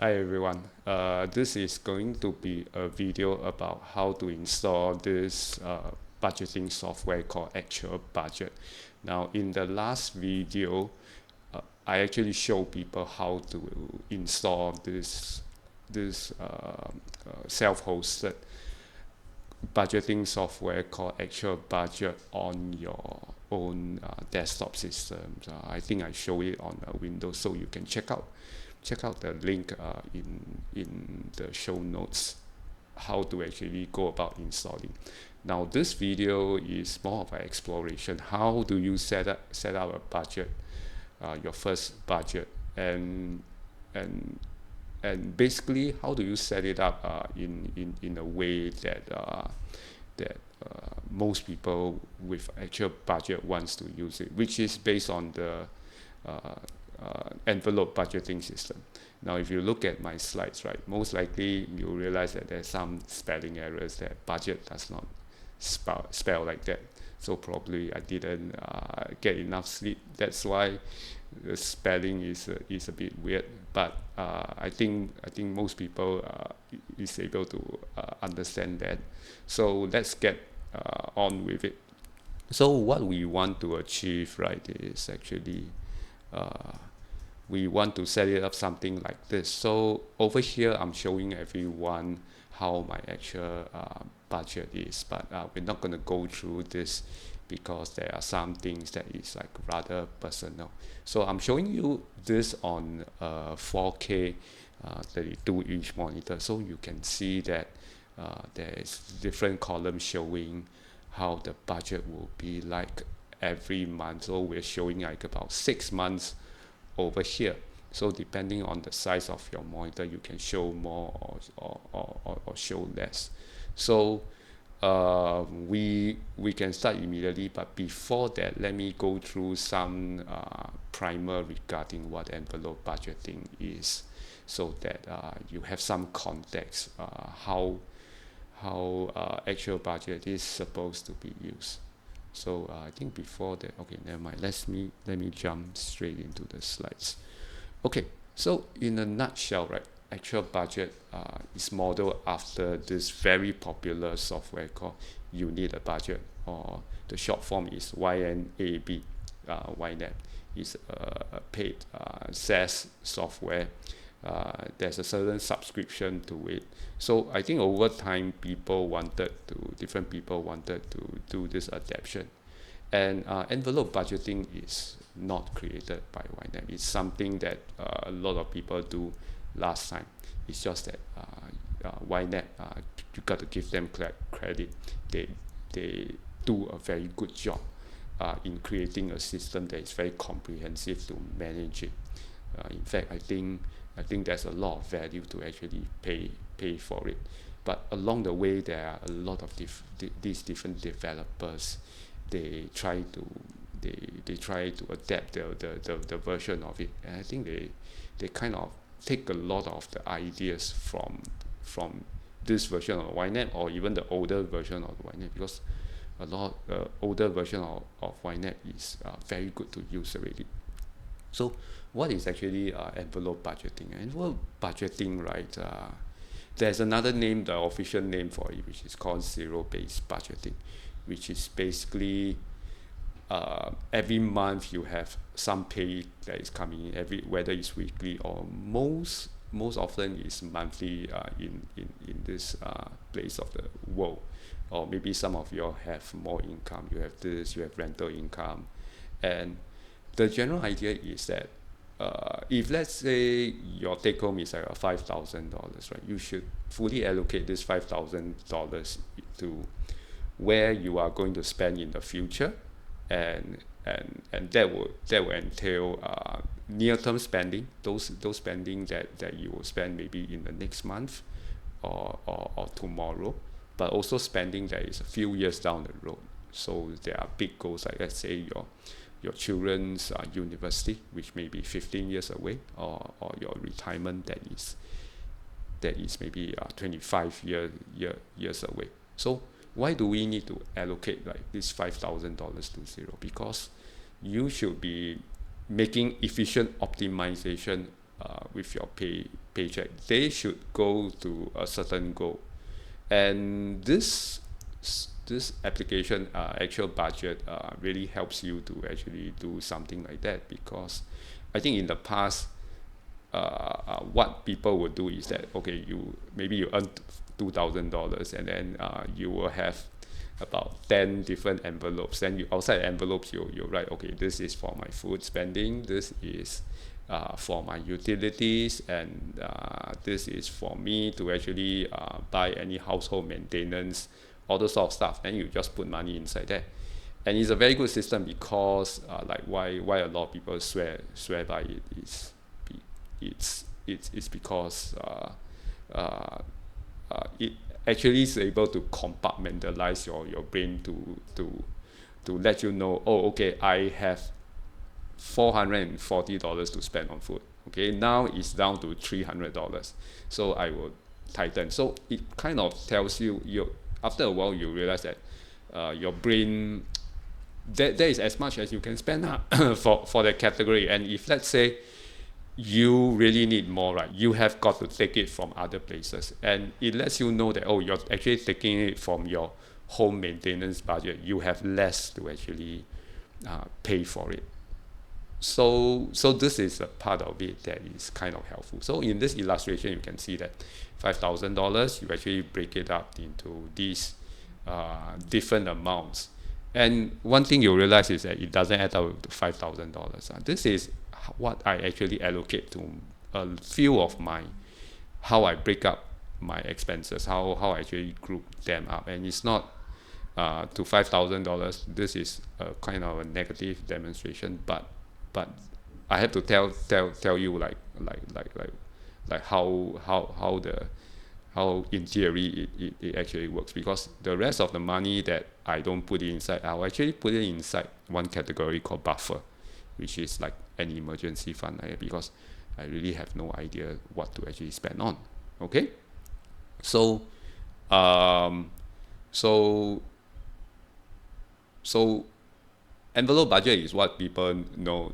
Hi everyone. This is going to be a video about how to install this budgeting software called Actual Budget. Now, in the last video, I actually show people how to install this self-hosted budgeting software called Actual Budget on your own desktop systems. I think I show it on Windows, so you can check out the link in the show notes how to actually go about installing. Now this video is more of an exploration. How do you set up a budget, your first budget, and and basically how do you set it up in a way that most people with actual budget wants to use it, which is based on the uh, envelope budgeting system. Now, if you look at my slides, right, most likely you'll realize that there's some spelling errors, that budget does not spell like that. So probably I didn't get enough sleep. That's why the spelling is a bit weird. But I think most people is able to understand that. So let's get on with it. So what we want to achieve, right, is actually uh, we want to set it up something like this. So over here, I'm showing everyone how my actual budget is, but we're not going to go through this because there are some things that is like rather personal. So I'm showing you this on 4K 32-inch monitor, so you can see that there is different columns showing how the budget will be like every month. So we're showing like about 6 months over here. So depending on the size of your monitor, you can show more or show less. So we can start immediately, but before that, let me go through some primer regarding what envelope budgeting is, so that you have some context how actual budget is supposed to be used. So I think before that, okay, never mind. Let me jump straight into the slides. Okay, so in a nutshell, right, actual budget is modeled after this very popular software called You Need a Budget, or the short form is YNAB. YNAB is a paid SaaS software. There's a certain subscription to it. So I think over time, different people wanted to do this adaptation. And envelope budgeting is not created by YNAB. It's something that a lot of people do last time. It's just that YNAB, you got to give them credit. They do a very good job in creating a system that is very comprehensive to manage it. In fact, I think there's a lot of value to actually pay for it. But along the way, there are a lot of these different developers. They try to adapt the version of it, and I think they kind of take a lot of the ideas from this version of YNAB, or even the older version of YNAB, because a lot older version of YNAB is very good to use already. So what is actually envelope budgeting? Envelope budgeting, right? There's another name, the official name for it, which is called zero-based budgeting, which is basically every month you have some pay that is coming in, whether it's weekly or most often is monthly in this place of the world. Or maybe some of you have more income. You have rental income, and the general idea is that if let's say your take home is like $5,000, right, you should fully allocate this $5,000 to where you are going to spend in the future, and that will entail near-term spending, those spending that you will spend maybe in the next month or tomorrow, but also spending that is a few years down the road. So there are big goals, like let's say your children's university, which may be 15 years away, or your retirement that is maybe 25 years away. So why do we need to allocate like this $5,000 to zero? Because you should be making efficient optimization with your paycheck, they should go to a certain goal. And this application, actual budget, really helps you to actually do something like that, because I think in the past, what people would do is that, okay, maybe you earn $2,000, and then you will have about 10 different envelopes. Then outside the envelopes, you write, okay, this is for my food spending, this is for my utilities, and this is for me to actually buy any household maintenance, all those sort of stuff. Then you just put money inside there. And it's a very good system, because like why a lot of people swear by it is it's because it actually is able to compartmentalize your brain to let you know, oh, okay, I have $440 to spend on food. Okay, now it's down to $300, so I will tighten. So it kind of tells you, after a while you realize that your brain, there is as much as you can spend for that category. And if, let's say, you really need more, right, you have got to take it from other places, and it lets you know that, oh, you're actually taking it from your home maintenance budget. You have less to actually pay for it. So this is a part of it that is kind of helpful. So in this illustration, you can see that $5,000, you actually break it up into these different amounts. And one thing you realize is that it doesn't add up to $5,000. This is what I actually allocate to a few of how I break up my expenses, how I actually group them up. And it's not to $5,000. This is a kind of a negative demonstration, but I have to tell you like how in theory it actually works, because the rest of the money that I don't put it inside, I'll actually put it inside one category called buffer, which is like an emergency fund, because I really have no idea what to actually spend on. Okay, so envelope budget is what people know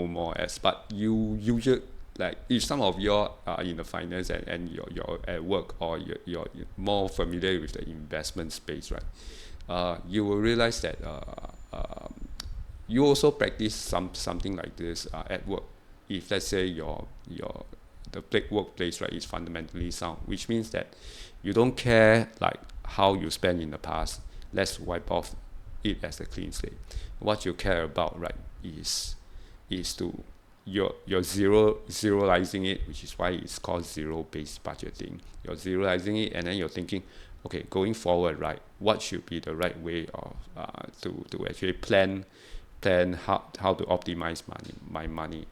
more as. But you usually, like, if some of you are in the finance and you're at work, or you're more familiar with the investment space, right, you will realize that you also practice something like this at work. If, let's say, the workplace, right, is fundamentally sound, which means that you don't care like how you spend in the past. Let's wipe off it as a clean slate. What you care about, right, is to you're zeroizing it, which is why it's called zero-based budgeting. You're zeroizing it, and then you're thinking, okay, going forward, right, what should be the right way of to actually plan how to optimize my money.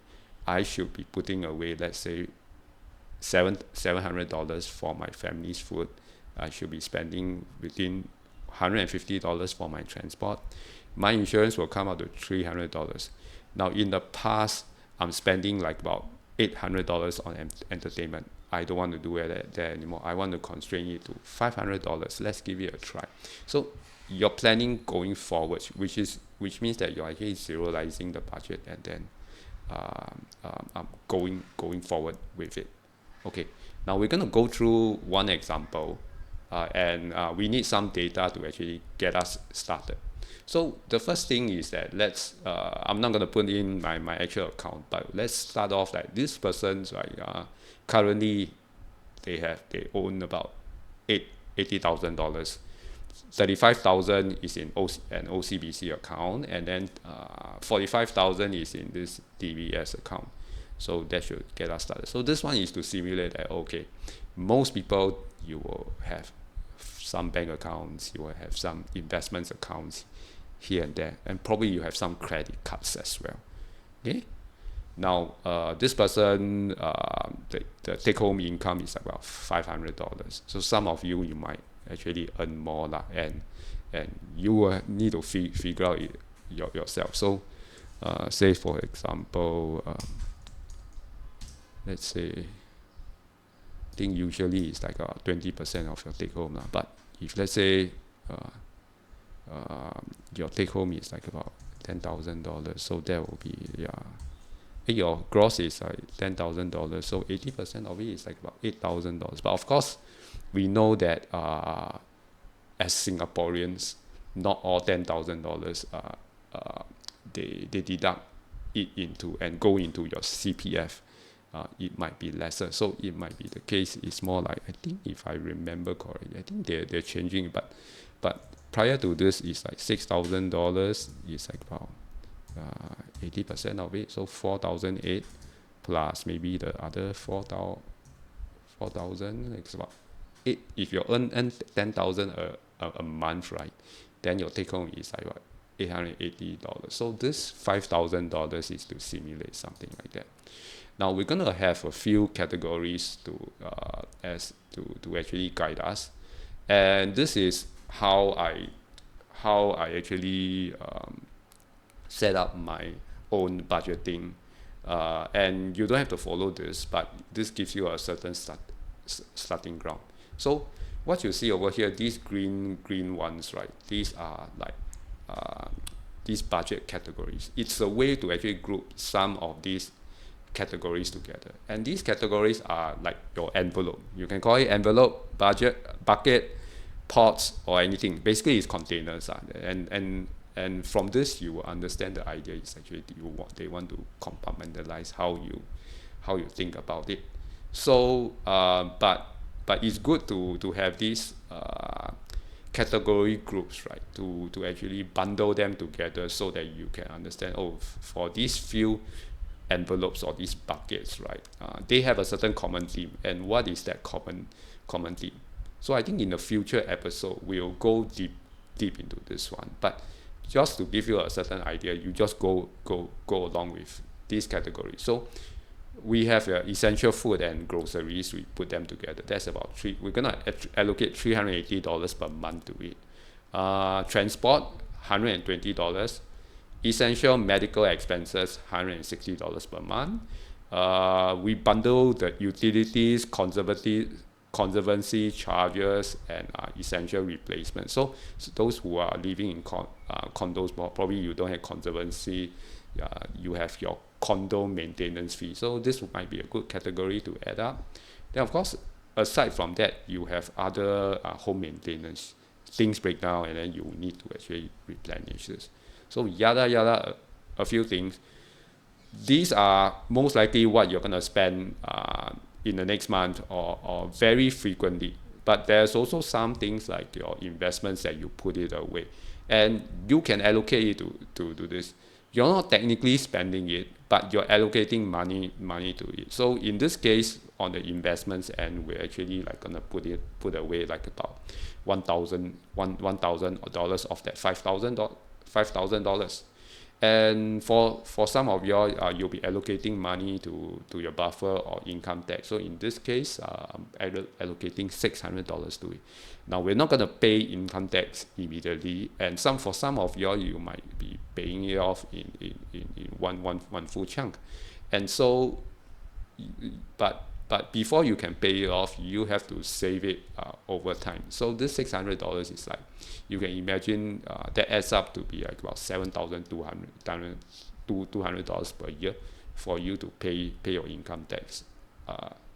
I should be putting away, let's say, $700 for my family's food. I should be spending within $150 for my transport. My insurance will come out to $300. Now, in the past, I'm spending like about $800 on entertainment. I don't want to do it there anymore. I want to constrain it to $500. Let's give it a try. So you're planning going forward, which means that you're actually zeroizing the budget, and then going forward with it. Okay, now we're going to go through one example, and we need some data to actually get us started. So the first thing is that I'm not going to put in my actual account, but let's start off like this person's, like, currently they own about $80,000. 35,000 is in an OCBC account, and then 45,000 is in this DBS account. So that should get us started. So this one is to simulate that, okay, most people, you will have some bank accounts, you will have some investments accounts here and there, and probably you have some credit cards as well. Okay. Now, this person, the take-home income is about $500. So some of you might actually earn more, and you will need to figure out it yourself. So, say for example, let's say, I think usually it's like 20% of your take-home, but if, let's say, your take-home is like about $10,000, so that will be your gross is like $10,000, so 80% of it is like about $8,000. But of course, we know that as Singaporeans, not all $10,000 they deduct it into and go into your CPF. It might be lesser, so it might be the case. It's more like, I think if I remember correctly, I think they're changing, but prior to this is like $6,000 is like about 80% of it, so 4,008 plus maybe the other 4,000, it's about eight. If you earn 10,000 a month, right, then your take home is like what, $880. So this $5,000 is to simulate something like that. Now we're gonna have a few categories to actually guide us, and this is how I actually set up my own budgeting, and you don't have to follow this, but this gives you a certain starting ground. So what you see over here, these green ones, right? These are like these budget categories. It's a way to actually group some of these categories together, and these categories are like your envelope. You can call it envelope, budget, bucket, pots, or anything. Basically it's containers, and from this you will understand the idea is actually they want to compartmentalize how you think about it. So but it's good to have these category groups, right, to actually bundle them together so that you can understand, for these few envelopes or these buckets, right, they have a certain common theme, and what is that common theme. So I think in the future episode we'll go deep into this one, but just to give you a certain idea, you just go along with these categories. So we have essential food and groceries. We put them together. That's about we're gonna allocate $380 per month to it. Transport, $120. Essential medical expenses, $160 per month. We bundle the utilities, conservancy charges, and essential replacement. So those who are living in condos, probably you don't have conservancy, you have your condo maintenance fee. So this might be a good category to add up. Then of course, aside from that, you have other home maintenance. Things break down and then you need to actually replenish this. So yada, a few things. These are most likely what you're gonna spend in the next month or very frequently. But there's also some things like your investments that you put it away, and you can allocate it to this. You're not technically spending it, but you're allocating money to it. So in this case, on the investments end, we're actually like gonna put away like about $1,000 of that $5,000. And for some of y'all, you'll be allocating money to your buffer or income tax. So in this case, I'm allocating $600 to it. Now we're not going to pay income tax immediately, and for some of y'all, you might be paying it off in one full chunk. And so, but before you can pay it off, you have to save it over time. So this $600 is like, you can imagine that adds up to be like about $7,200 per year for you to pay your income tax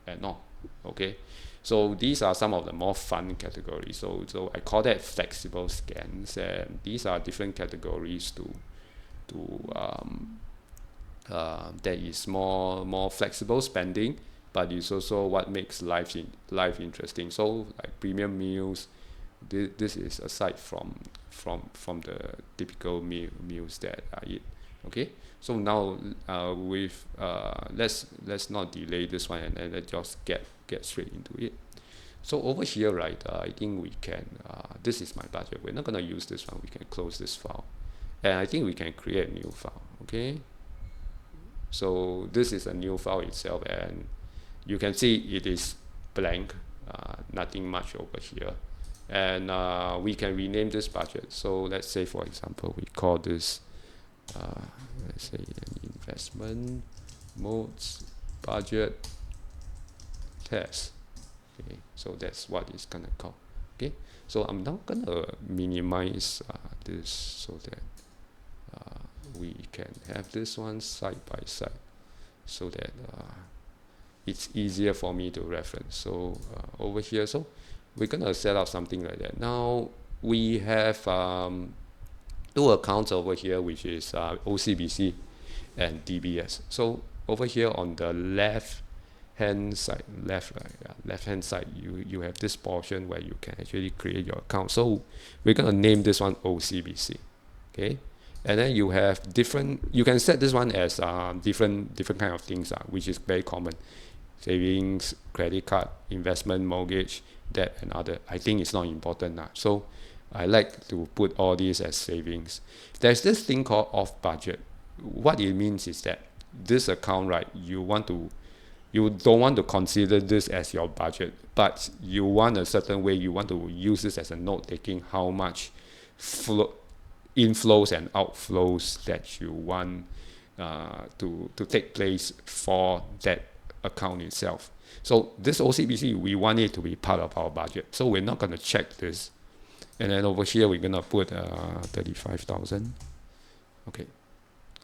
and all. Okay, so these are some of the more fun categories. So I call that flexible scans, and these are different categories that is more flexible spending, but it's also what makes life interesting. So like premium meals, this is aside from the typical meals that I eat. Okay, so now let's not delay this one, and let's just get straight into it. So over here, right, I think we can, this is my budget. We're not going to use this one. We can close this file, and I think we can create a new file. Okay, so this is a new file itself, and you can see it is blank, nothing much over here. And we can rename this budget. So let's say, for example, we call this let's say an investment modes budget test. Okay, so that's what it's gonna call. Okay, so I'm now gonna minimize this so that we can have this one side by side. so that it's easier for me to reference. So over here, so we're gonna set up something like that. Now we have two accounts over here, which is OCBC and DBS. So over here on the left hand side, left hand side, you have this portion where you can actually create your account. So we're gonna name this one OCBC, okay? And then you have you can set this one as different kind of things, which is very common: savings, credit card, investment, mortgage, debt, and other. I think it's not important. So I like to put all these as savings. There's this thing called off budget. What it means is that this account, right, you don't want to consider this as your budget, but you want a certain way, you want to use this as a note taking how much inflows and outflows that you want to take place for that account itself. So this OCBC, we want it to be part of our budget. So we're not going to check this. And then over here, we're going to put 35,000. Okay,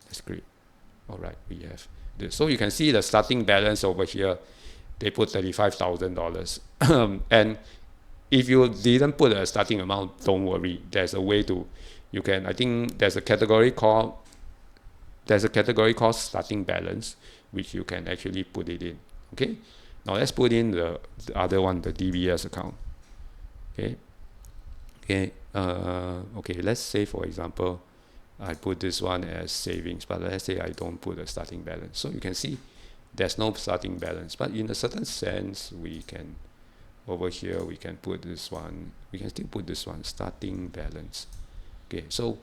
that's great. All right, we have this. So you can see the starting balance over here. They put $35,000. And if you didn't put a starting amount, don't worry. There's a way to, I think there's a category called starting balance, which you can actually put it in. Okay, now let's put in the other one, the DBS account. Okay, let's say, for example, I put this one as savings, but let's say I don't put a starting balance. So you can see there's no starting balance, but in a certain sense, over here, we can put this one, we can still put this one, starting balance. Okay, so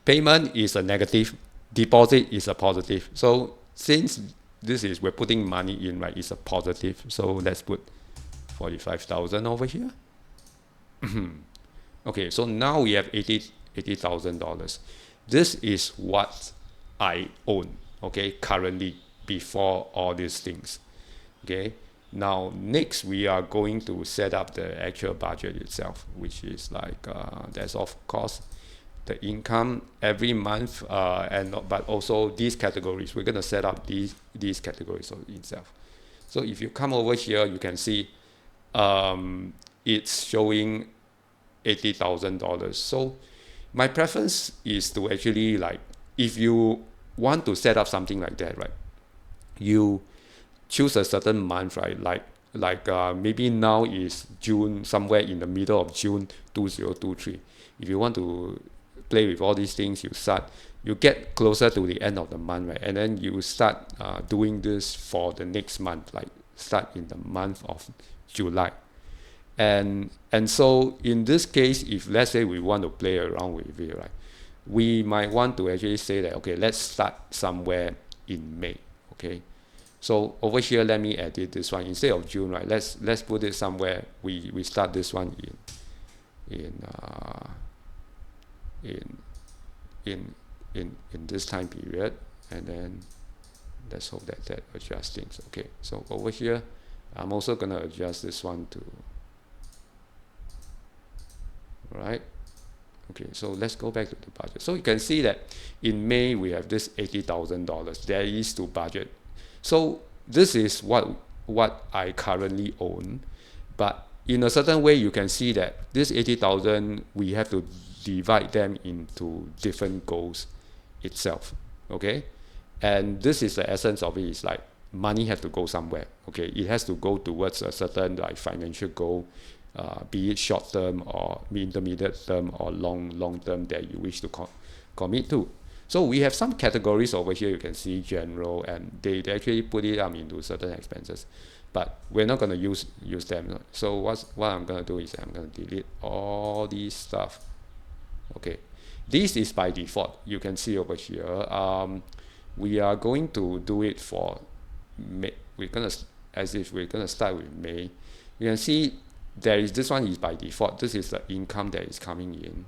payment is a negative, deposit is a positive. So since we're putting money in, right, it's a positive. So let's put 45,000 over here. Okay, so now we have $80,000. This is what I own, okay, currently, before all these things. Okay, now next we are going to set up the actual budget itself, which is like there's of course the income every month, but also these categories. We're going to set up these categories of itself. So if you come over here, you can see it's showing $80,000. So my preference is to actually, like, if you want to set up something like that, right, you choose a certain month, right, like maybe now is June, somewhere in the middle of June 2023. If you want to play with all these things, you get closer to the end of the month, right, and then you start doing this for the next month, like start in the month of July. And so in this case, if let's say we want to play around with it, right, we might want to actually say that, okay, let's start somewhere in May. Okay, so over here, let me edit this one. Instead of June, right, let's put it somewhere. We start this one in this time period, and then let's hope that adjusts things. Okay, so over here, I'm also gonna adjust this one to, right? Okay, so let's go back to the budget. So you can see that in May we have this $80,000. There is to budget. So this is what I currently own, but in a certain way you can see that this 80,000 we have to divide them into different goals itself. Okay, and this is the essence of it. Is like money has to go somewhere. Okay, it has to go towards a certain like financial goal, be it short term or intermediate term or long term that you wish to commit to. So we have some categories over here. You can see general, and they actually put it into certain expenses, but we're not going to use them. So what I'm going to do is I'm going to delete all these stuff. Okay, this is by default. You can see over here. We are going to do it for May. We're gonna start with May. You can see there is this one is by default. This is the income that is coming in,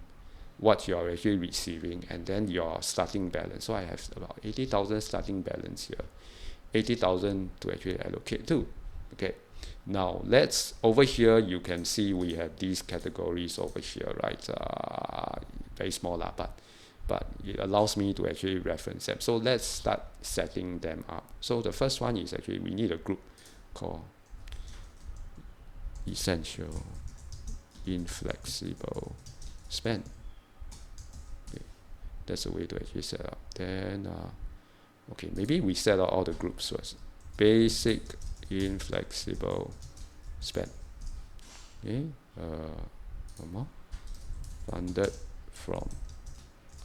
what you are actually receiving, and then your starting balance. So I have about 80,000 starting balance here, 80,000 to actually allocate to. Okay, now over here you can see we have these categories over here, right? Very small but but it allows me to actually reference them. So let's start setting them up. So the first one is actually we need a group called essential inflexible spend. Okay. That's a way to actually set up. Then okay, maybe we set up all the groups first. Basic inflexible spend. Okay, one more. Funded from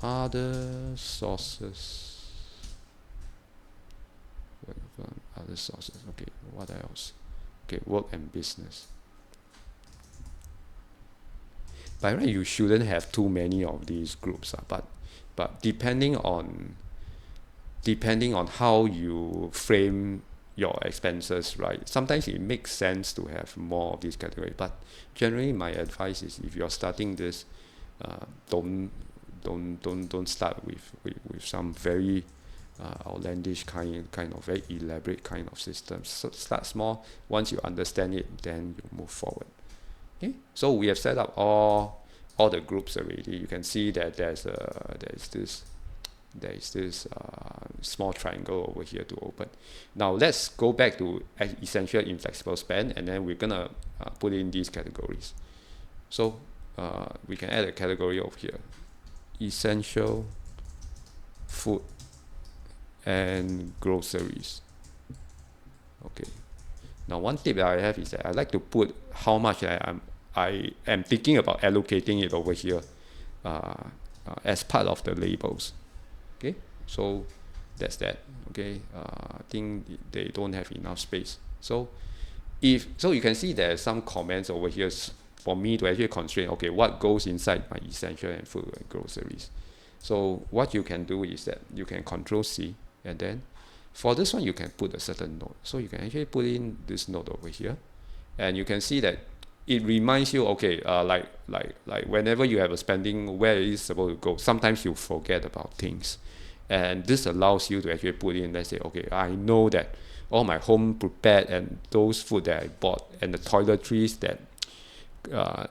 other sources. Other sources. Okay, what else? Okay, work and business. By right, you shouldn't have too many of these groups, but depending on how you frame your expenses, right? Sometimes it makes sense to have more of these categories. But generally, my advice is if you're starting this, don't start with some very outlandish kind of very elaborate kind of systems. So start small. Once you understand it, then you move forward. Okay. So we have set up all the groups already. You can see that there's this small triangle over here to open. Now let's go back to essential inflexible spend, and then we're gonna put in these categories. So we can add a category over here: essential food and groceries. Okay. Now one tip that I have is that I like to put how much I am thinking about allocating it over here as part of the labels. Okay, so that's that. Okay, I think they don't have enough space. So you can see there's some comments over here for me to actually constrain. Okay, what goes inside my essential and food and groceries? So what you can do is that you can Control C, and then for this one you can put a certain note. So you can actually put in this note over here, and you can see that it reminds you, okay, like whenever you have a spending, where it is supposed to go. Sometimes you forget about things, and this allows you to actually put in, let's say, okay, I know that all my home prepared and those food that I bought and the toiletries that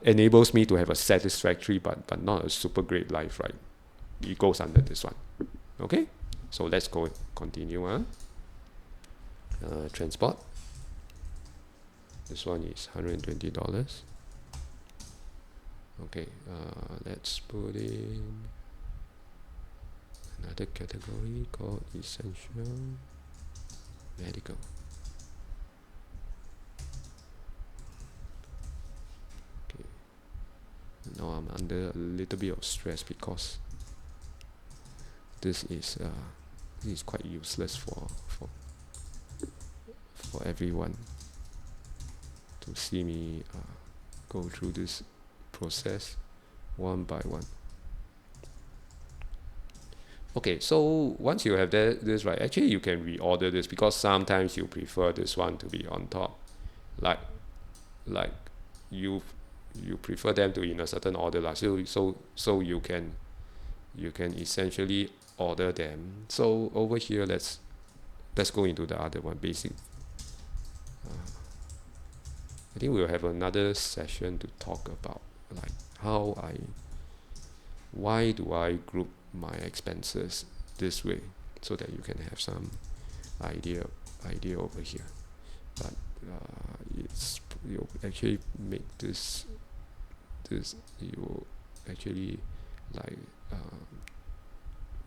enables me to have a satisfactory but not a super great life, right? It goes under this one. Okay, so let's go continue. Transport. This one is $120. Okay, let's put in another category called essential medical. Okay, now I'm under a little bit of stress because this is quite useless for everyone to see me go through this process one by one. Okay, so once you have this right, actually you can reorder this, because sometimes you prefer this one to be on top, like you prefer them to in a certain order, like so you can essentially order them. So over here, let's go into the other one, basic. I think we'll have another session to talk about like why do I group my expenses this way, so that you can have some idea over here. But you actually make this you actually like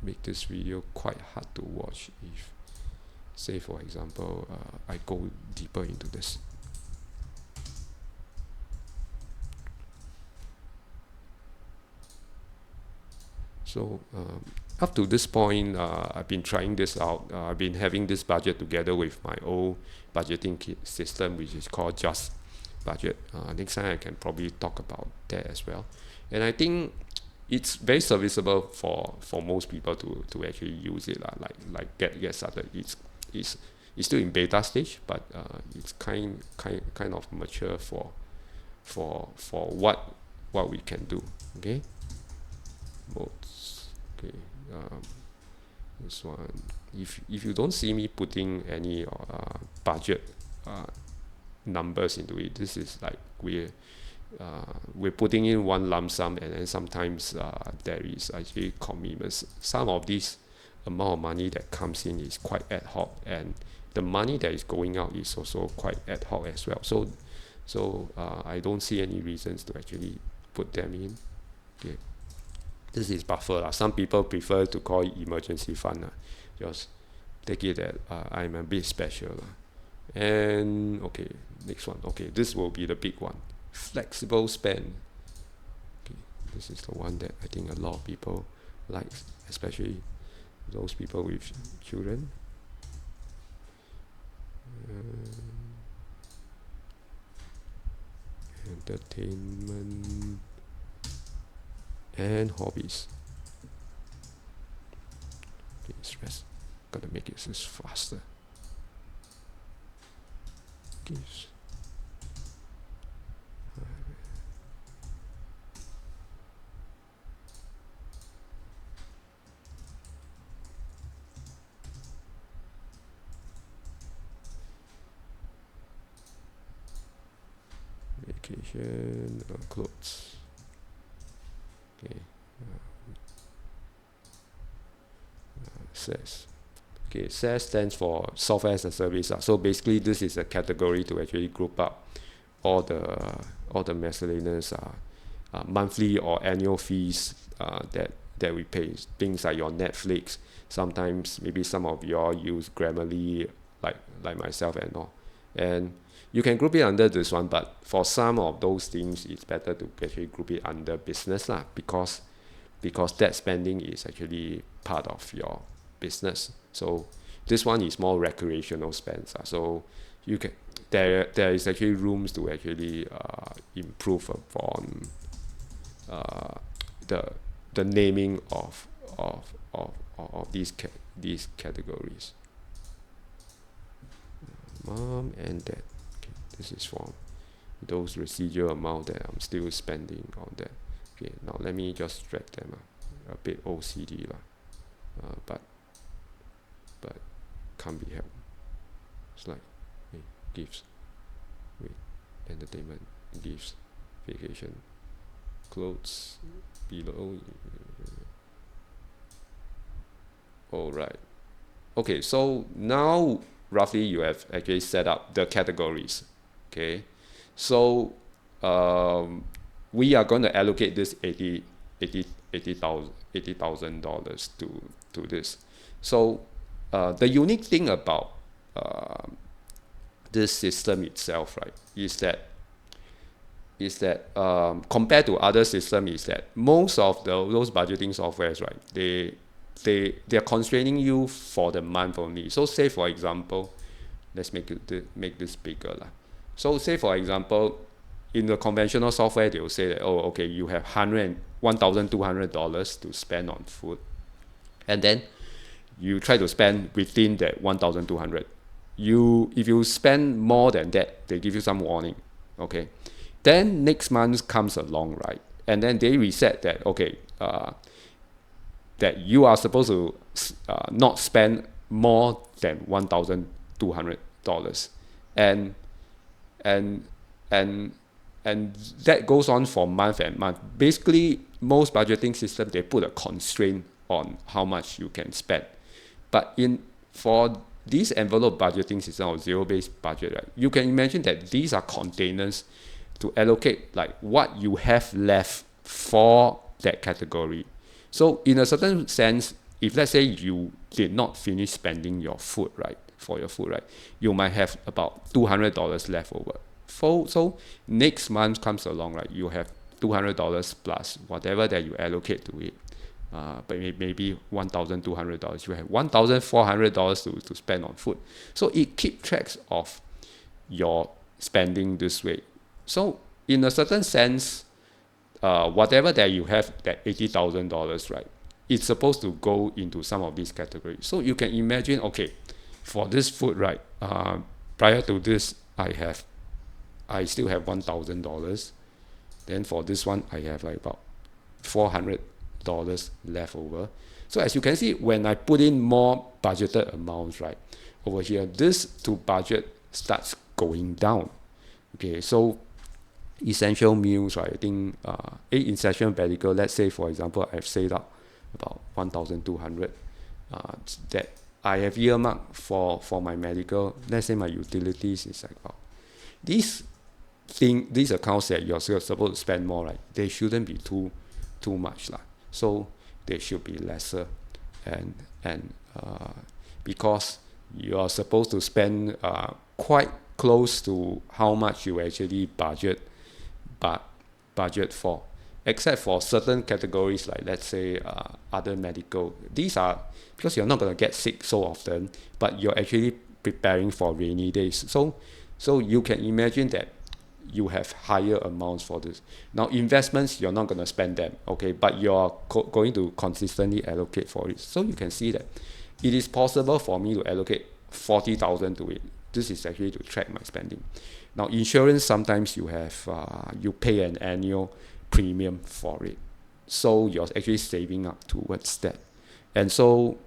make this video quite hard to watch if, say for example, I go deeper into this. So up to this point, I've been trying this out. I've been having this budget together with my old budgeting system, which is called Just Budget. Next time I can probably talk about that as well. And I think it's very serviceable for most people to actually use it. Like get started. It's still in beta stage, but it's kind of mature for what we can do. Okay. Modes. Okay. This one. If you don't see me putting any budget numbers into it, this is like we're putting in one lump sum, and then sometimes there is actually commitments. Some of this amount of money that comes in is quite ad hoc, and the money that is going out is also quite ad hoc as well. So I don't see any reasons to actually put them in. Okay. This is buffer. Some people prefer to call it emergency fund. Just take it that I'm a bit special. And okay, next one. Okay, this will be the big one. Flexible spend. Okay, this is the one that I think a lot of people like, especially those people with children. Entertainment and hobbies. Please gotta make it just faster. Gives vacation, clothes. Okay. SaaS. Okay, SaaS stands for software as a service. So basically, this is a category to actually group up all the miscellaneous monthly or annual fees that we pay. Things like your Netflix. Sometimes maybe some of y'all use Grammarly, like myself and all. And you can group it under this one, but for some of those things, it's better to actually group it under business because that spending is actually part of your business. So this one is more recreational spends. So you can there is actually rooms to actually improve upon the naming of these categories. Mom and dad. Okay, this is for those residual amount that I'm still spending on that. Okay, now let me just drag them a bit OCD but can't be helped. It's like gifts, entertainment, gifts, vacation, clothes, below. All right. Okay, so now roughly you have actually set up the categories. Okay, so we are going to allocate this $80,000 to this. So the unique thing about this system itself, right, is that compared to other systems, is that most of those budgeting softwares, right, they're constraining you for the month only. So say for example, let's make this bigger lah. So say for example, in the conventional software, they will say that, oh, okay, you have $1,200 to spend on food, and then you try to spend within that 1,200. If you spend more than that, they give you some warning. Okay, then next month comes along, right, and then they reset that, okay, that you are supposed to not spend more than $1,200, and that goes on for month and month. Basically, most budgeting systems, they put a constraint on how much you can spend. But for this envelope budgeting system or zero-based budget, right, you can imagine that these are containers to allocate like what you have left for that category. So in a certain sense, if let's say you did not finish spending your food, right, you might have about $200 left over. So next month comes along, right, you have $200 plus whatever that you allocate to it. But maybe $1,200. You have $1,400 to spend on food. So it keeps track of your spending this way. So in a certain sense, whatever that you have, that $80,000, right, it's supposed to go into some of these categories. So you can imagine, okay, for this food, right, prior to this, I still have $1,000. Then for this one, I have like about $400 left over. So as you can see, when I put in more budgeted amounts, right, over here, this to budget starts going down. Okay, so essential meals, right? I think essential medical. Let's say, for example, I've saved up about 1,200 that I have earmarked for my medical. Let's say my utilities is like about these these accounts that you're supposed to spend more, right? They shouldn't be too much lah. So they should be lesser, and because you are supposed to spend quite close to how much you actually budget for, except for certain categories like, let's say, other medical. These are because you're not going to get sick so often, but you're actually preparing for rainy days. So you can imagine that you have higher amounts for this. Now investments, you're not going to spend them, okay, but you're going to consistently allocate for it. So you can see that it is possible for me to allocate 40,000 to it. This is actually to track my spending. Now insurance, sometimes you have you pay an annual premium for it, so you're actually saving up towards that, and so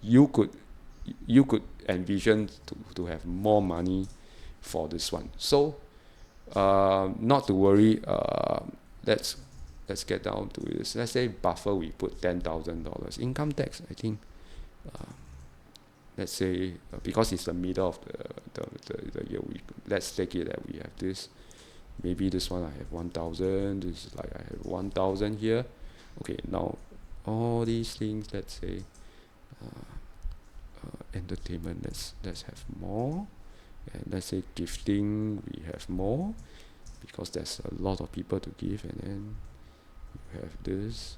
you could envision to have more money for this one. So not to worry. Let's get down to this. Let's say buffer, we put $10,000. Income tax, I think, let's say, because it's the middle of the year, let's take it that we have this. Maybe this one I have 1,000. This is like I have 1,000 here. Okay, now all these things, let's say, entertainment, let's have more, and let's say gifting, we have more, because there's a lot of people to give, and then you have this,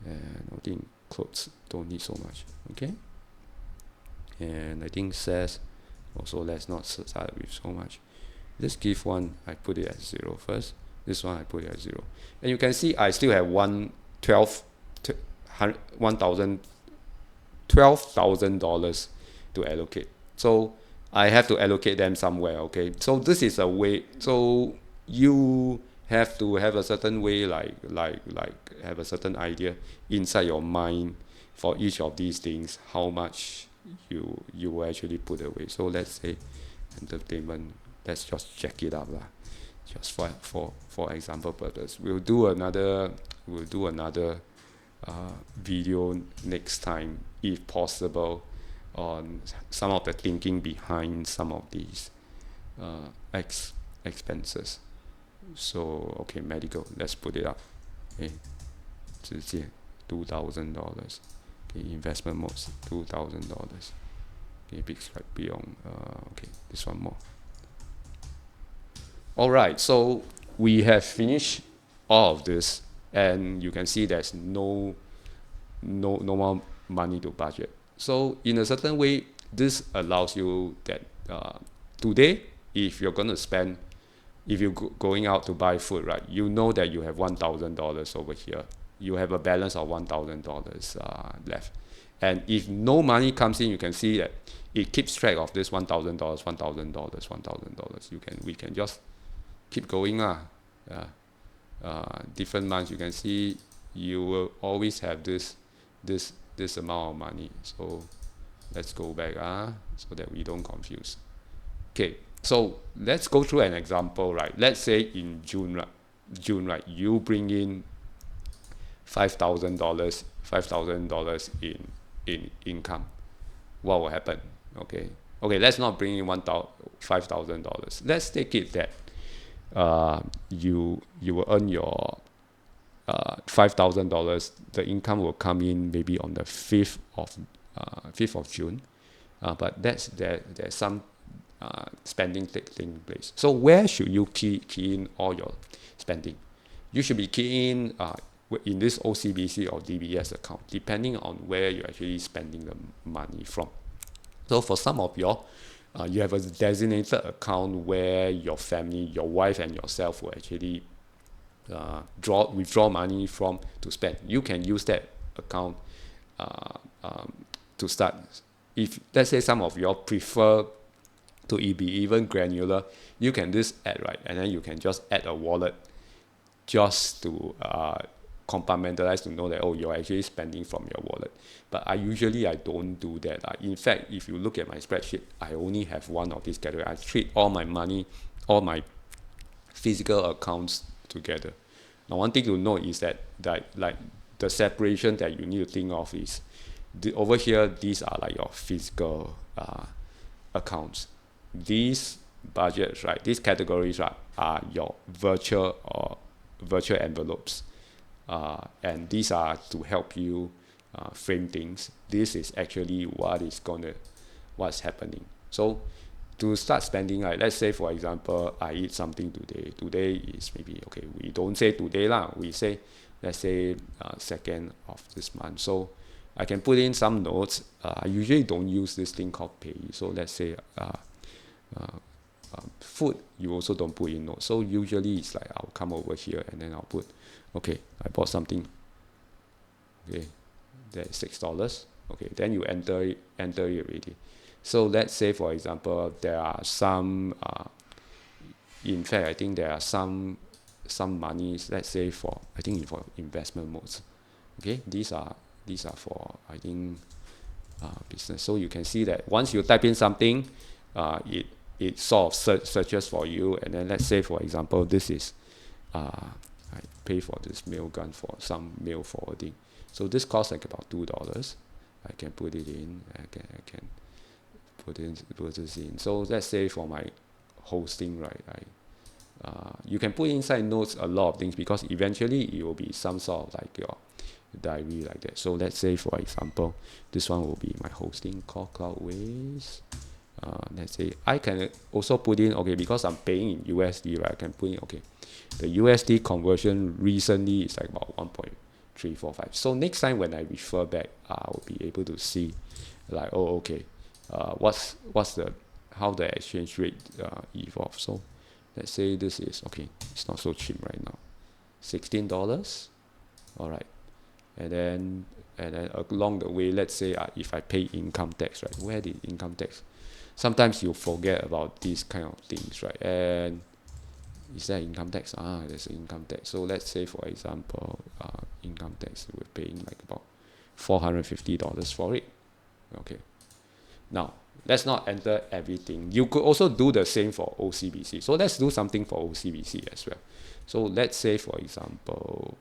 and I think clothes don't need so much, okay. And I think says also, let's not start with so much. This gift one, I put it at 0 first. This one I put it at 0, and you can see I still have $12,000 to allocate. So I have to allocate them somewhere, okay. So this is a way. So you have to have a certain way, like have a certain idea inside your mind for each of these things, how much you will actually put away. So let's say entertainment, let's just check it out lah, just for example purpose. We'll do another video next time, if possible, on some of the thinking behind some of these expenses. So okay, medical, let's put it up. Okay, 直接 $2,000. Okay, investment modes, $2,000. Okay, big strike beyond. Okay, this one more. All right, so we have finished all of this, and you can see there's no more money to budget. So in a certain way, this allows you that today, if you're going to spend, if you're going out to buy food, right, you know that you have $1,000 over here. You have a balance of $1,000 left. And if no money comes in, you can see that it keeps track of this $1,000, $1,000. We can just keep going different months. You can see you will always have this amount of money. So let's go back so that we don't confuse. Okay, so let's go through an example, right? Let's say in June, right, you bring in $5,000 in income. What will happen? Okay, let's not bring in $5,000. Let's take it that you will earn your $5,000. The income will come in maybe on the 5th of June, but there's some spending taking place. So where should you key in all your spending? You should be keying in this OCBC or DBS account, depending on where you're actually spending the money from. So for some of you have a designated account where your family, your wife and yourself will actually withdraw money from to spend. You can use that account to start. If let's say some of you prefer to be even granular, you can just add, right, and then you can just add a wallet just to compartmentalize, to know that you're actually spending from your wallet. But I don't do that. In fact, if you look at my spreadsheet, I only have one of these categories. I treat all my money, all my physical accounts together. Now, one thing to note is that like the separation that you need to think of is over here. These are like your physical accounts. These budgets, right? These categories, right, are your virtual envelopes, and these are to help you frame things. This is actually what's happening. So to start spending, right, let's say for example I eat something today. Today is maybe, okay, we don't say today lah, we say, let's say 2nd of this month. So I can put in some notes. I usually don't use this thing called pay. So let's say food, you also don't put in notes. So usually it's like I'll come over here and then I'll put, okay, I bought something, okay, that's $6. Okay, then you enter it already. So let's say for example there are some in fact I think there are some monies, let's say for investment modes. Okay, these are for, I think, business. So you can see that once you type in something, it sort of searches for you. And then let's say for example this is I pay for this mail gun for some mail forwarding. So this costs like about $2. I can put it in. I can put this in. So let's say for my hosting, right, you can put inside notes a lot of things, because eventually it will be some sort of like your diary like that. So let's say for example this one will be my hosting called Cloudways. Let's say I can also put in, okay, because I'm paying in USD, right, I can put in, okay, the USD conversion recently is like about 1.345. So next time when I refer back, I'll be able to see like, oh, okay, what's how the exchange rate evolves. So let's say this is, okay, it's not so cheap right now, $16. All right, and then along the way, let's say if I pay income tax, right, where did income tax? Sometimes you forget about these kind of things, right? And is there income tax? There's income tax. So let's say for example income tax, we're paying like about $450 for it. Okay, now let's not enter everything. You could also do the same for OCBC. So let's do something for OCBC as well. So let's say for example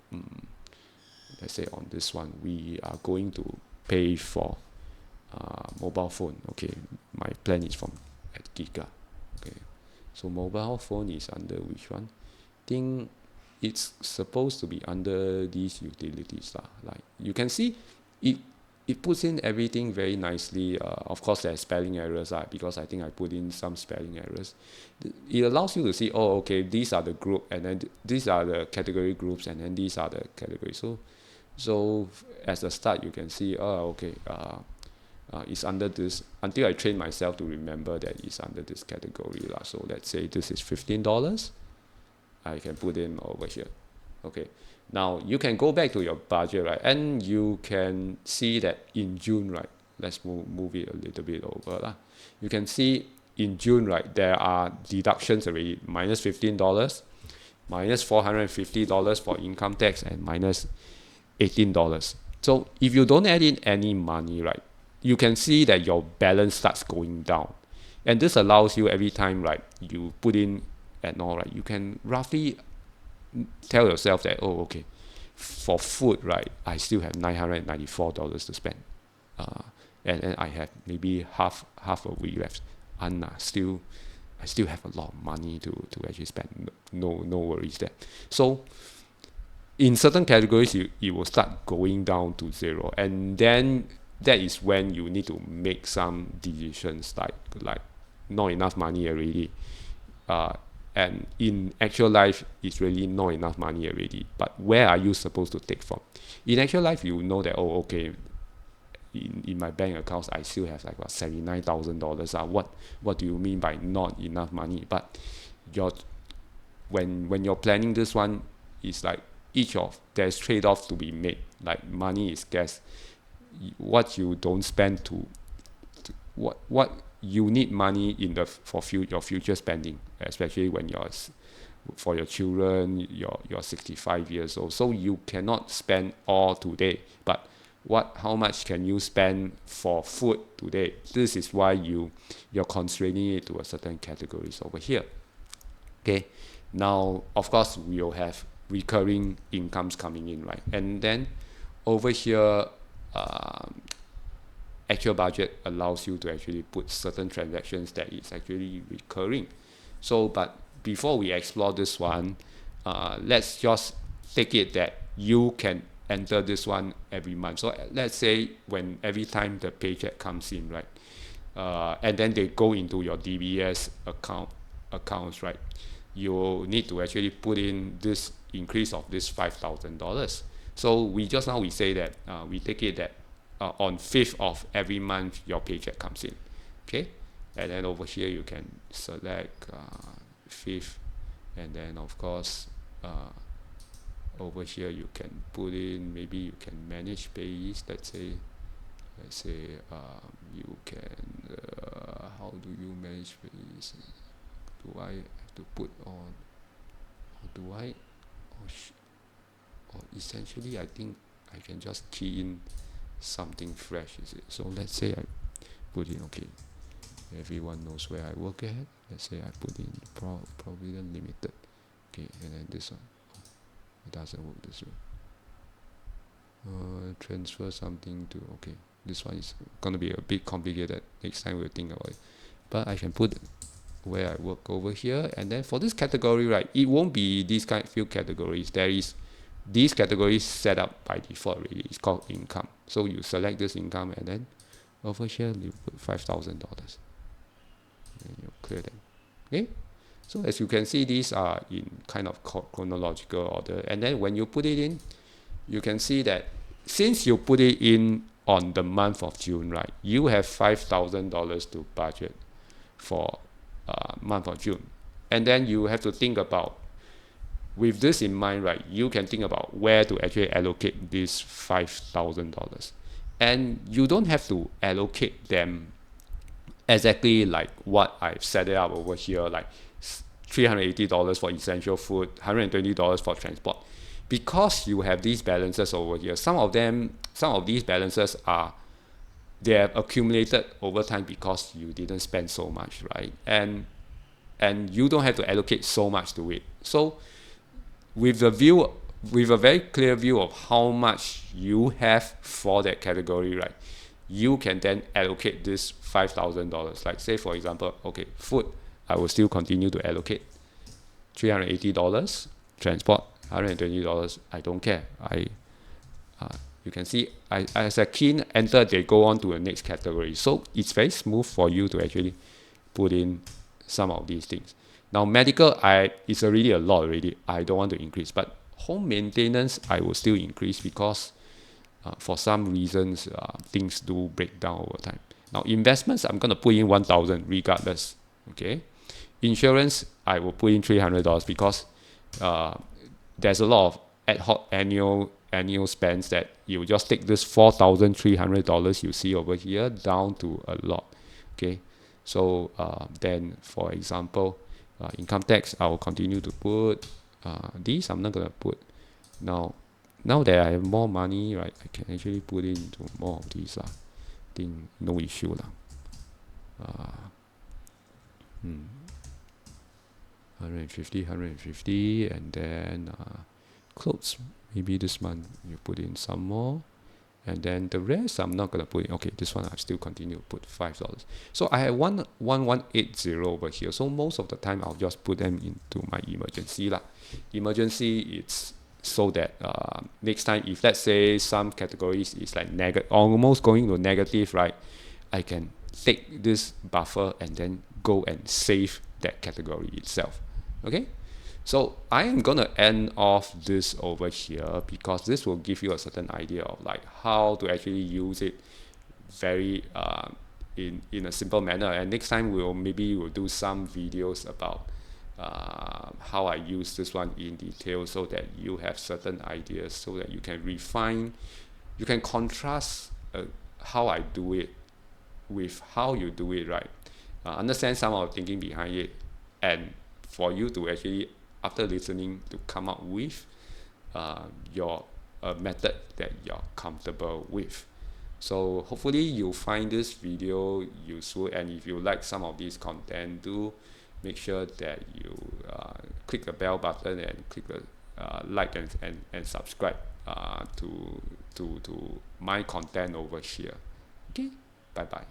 let's say on this one we are going to pay for mobile phone. Okay, my plan is from at Giga. Okay, so mobile phone is under which one? Think it's supposed to be under these utilities lah. Like you can see, it puts in everything very nicely. Of course there's spelling errors because I think I put in some spelling errors. It allows you to see, oh, okay, these are the group, and then these are the category groups, and then these are the categories. So as a start you can see, oh, okay, it's under this, until I train myself to remember that it's under this category lah. So let's say this is $15. I can put in over here. Okay, now you can go back to your budget, right, and you can see that in June, right, let's move it a little bit over lah. You can see in June, right, there are deductions already, minus $15, minus $450 for income tax, and minus $18. So if you don't add in any money, right, you can see that your balance starts going down. And this allows you, every time, right, you put in and all, right, you can roughly tell yourself that, oh, okay, for food, right, I still have $994 to spend. And I have maybe half a week left. And I still have a lot of money to actually spend. No worries there. So in certain categories, it will start going down to zero. And then that is when you need to make some decisions, like not enough money already, and in actual life it's really not enough money already, but where are you supposed to take from? In actual life you know that, oh, okay, in my bank accounts I still have like about $79,000. What do you mean by not enough money? But when you're planning this one, it's like there's trade-offs to be made. Like money is scarce. What you don't spend what you need money for your future spending, especially when for your children, you're 65 years old. So you cannot spend all today, but how much can you spend for food today? This is why you're constraining it to a certain categories over here. Okay, now of course we'll have recurring incomes coming in, right? And then over here, actual budget allows you to actually put certain transactions that is actually recurring. So, but before we explore this one, let's just take it that you can enter this one every month. So let's say when every time the paycheck comes in, right, and then they go into your DBS accounts, right, you need to actually put in this increase of this $5,000. So we say that we take it that on 5th of every month your paycheck comes in, okay, and then over here you can select 5th, and then of course over here you can put in, maybe you can manage payees. Let's say you can how do you manage payees? Do I have to put on, or do I, or essentially I think I can just key in something fresh, is it? So let's say I put in, okay, everyone knows where I work at. Let's say I put in Provident Limited, okay, and then this one, it doesn't work this way. Transfer something to, okay, this one is gonna be a bit complicated. Next time we'll think about it. But I can put where I work over here, and then for this category, right, it won't be these few categories. There is these categories set up by default already. It's called income. So you select this income, and then over here you put $5,000, and you clear them. Okay. So as you can see, these are in kind of chronological order, and then when you put it in, you can see that since you put it in on the month of June, right, you have $5,000 to budget for month of June, and then you have to think about, with this in mind, right, you can think about where to actually allocate this $5,000, and you don't have to allocate them exactly like what I've set it up over here, like $380 for essential food, $120 for transport, because you have these balances over here. Some of these balances they have accumulated over time because you didn't spend so much, right? And you don't have to allocate so much to it. So with a very clear view of how much you have for that category, right, you can then allocate this $5,000. Like say for example, okay, food, I will still continue to allocate $380. Transport, $120. I don't care. You can see as a key enter, they go on to the next category. So it's very smooth for you to actually put in some of these things. Now medical, it's already a lot already. I don't want to increase, but home maintenance I will still increase because for some reasons things do break down over time. Now investments, I'm gonna put in 1,000 regardless. Okay, insurance I will put in $300 because there's a lot of ad hoc annual spends that you just take this $4,300 you see over here down to a lot. Okay, so then for example, income tax I will continue to put. These I'm not gonna put. Now that I have more money, right, I can actually put into more of these lah. Think no issue lah. 150, and then clothes, maybe this month you put in some more, and then the rest I'm not gonna put in. Okay, this one I still continue to put $5. So I have 1180 over here, so most of the time I'll just put them into my emergency lah. Emergency, it's so that next time if let's say some categories is like almost going to negative, right, I can take this buffer and then go and save that category itself. Okay, so I am gonna end off this over here because this will give you a certain idea of like how to actually use it very in a simple manner. And next time we'll do some videos about how I use this one in detail, so that you have certain ideas, so that you can refine, you can contrast how I do it with how you do it, right? Understand some of the thinking behind it, and for you to actually, after listening, to come up with your method that you're comfortable with. So hopefully you find this video useful, and if you like some of this content, do make sure that you click the bell button and click the like and subscribe to my content over here. Okay, bye bye.